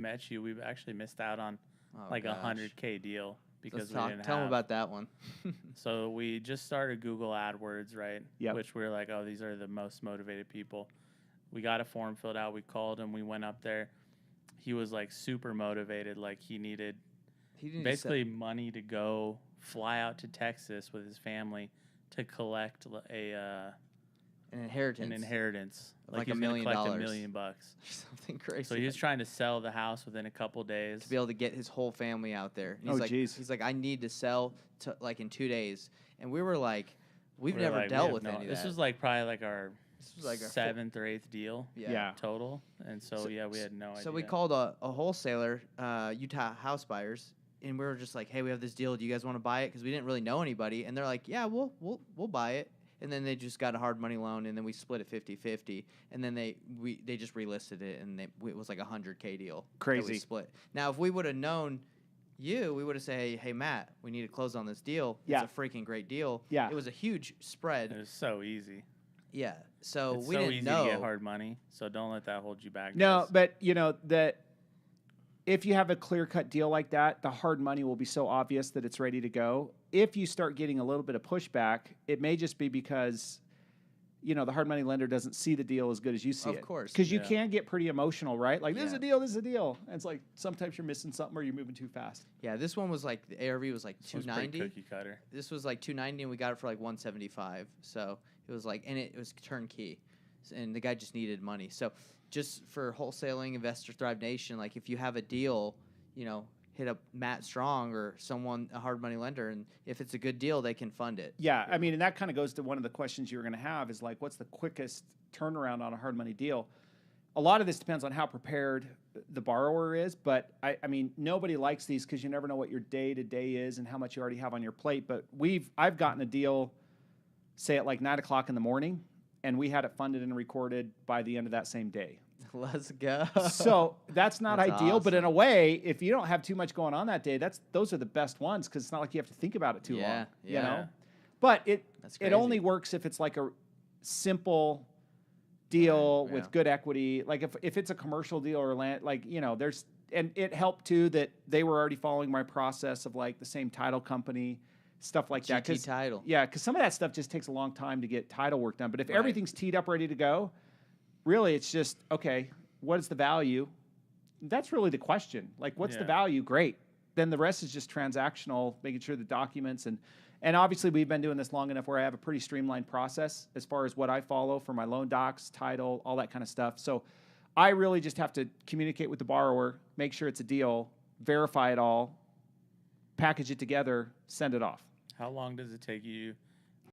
met you, we've actually missed out on gosh. 100K deal because Tell them about that one. So we just started Google AdWords, right? Yep. Which we're like, oh, these are the most motivated people. We got a form filled out. We called him. We went up there. He was like super motivated. Like he needed basically money to go fly out to Texas with his family to collect an inheritance. Like he's $1 million. collect $1 million. Something crazy. So he was trying to sell the house within a couple days to be able to get his whole family out there. And he's like, I need to sell in 2 days. And we were like, we've never dealt with any of that. This was probably our This was like our 7th or 8th deal Yeah. total. And so we had no idea. So we called a wholesaler, Utah House Buyers, and we were just like, hey, we have this deal. Do you guys want to buy it? Because we didn't really know anybody. And they're like, yeah, we'll buy it. And then they just got a hard money loan, and then we split it 50-50. And then they just relisted it, and it was like a 100K deal. Crazy. That we split. Now, if we would have known you, we would have said, hey, Matt, we need to close on this deal. Yeah. It's a freaking great deal. Yeah. It was a huge spread. It was so easy. Yeah. So It's we so didn't easy know. to get hard money, so don't let that hold you back. No, guys. but that if you have a clear-cut deal like that, the hard money will be so obvious that it's ready to go. If you start getting a little bit of pushback, it may just be because the hard money lender doesn't see the deal as good as you see it. Of course. Because you can get pretty emotional, right? Like, this is Yeah. a deal, this is a deal. And it's like sometimes you're missing something or you're moving too fast. Yeah, this one was like, the ARV was like This one's pretty $290. cookie cutter. This was like $290, and we got it for like $175. So it was like, and it was turnkey, and the guy just needed money. So just for wholesaling, Investor Thrive Nation, like if you have a deal, hit up Matt Strong or someone, a hard money lender, and if it's a good deal, they can fund it. Yeah, I mean, and that kind of goes to one of the questions you're going to have is like, what's the quickest turnaround on a hard money deal? A lot of this depends on how prepared the borrower is, but I mean, nobody likes these because you never know what your day-to-day is and how much you already have on your plate. But I've gotten a deal, say at like 9 o'clock in the morning, and we had it funded and recorded by the end of that same day. Let's go. So that's not That's ideal, but in awesome. a way, if you don't have too much going on that day, those are the best ones because it's not like you have to think about it too long. Yeah. But That's it crazy. only works if it's like a simple deal Right, with yeah. good equity. Like if it's a commercial deal or land, and it helped too that they were already following my process of like the same title company, stuff like that. GT Title. Yeah, because some of that stuff just takes a long time to get title work done. But if Right. everything's teed up, ready to go, really it's just, okay, what is the value? That's really the question. Like, what's the Yeah. value? Great. Then the rest is just transactional, making sure the documents and obviously we've been doing this long enough where I have a pretty streamlined process as far as what I follow for my loan docs, title, all that kind of stuff. So I really just have to communicate with the borrower, make sure it's a deal, verify it all, package it together, send it off. How long does it take you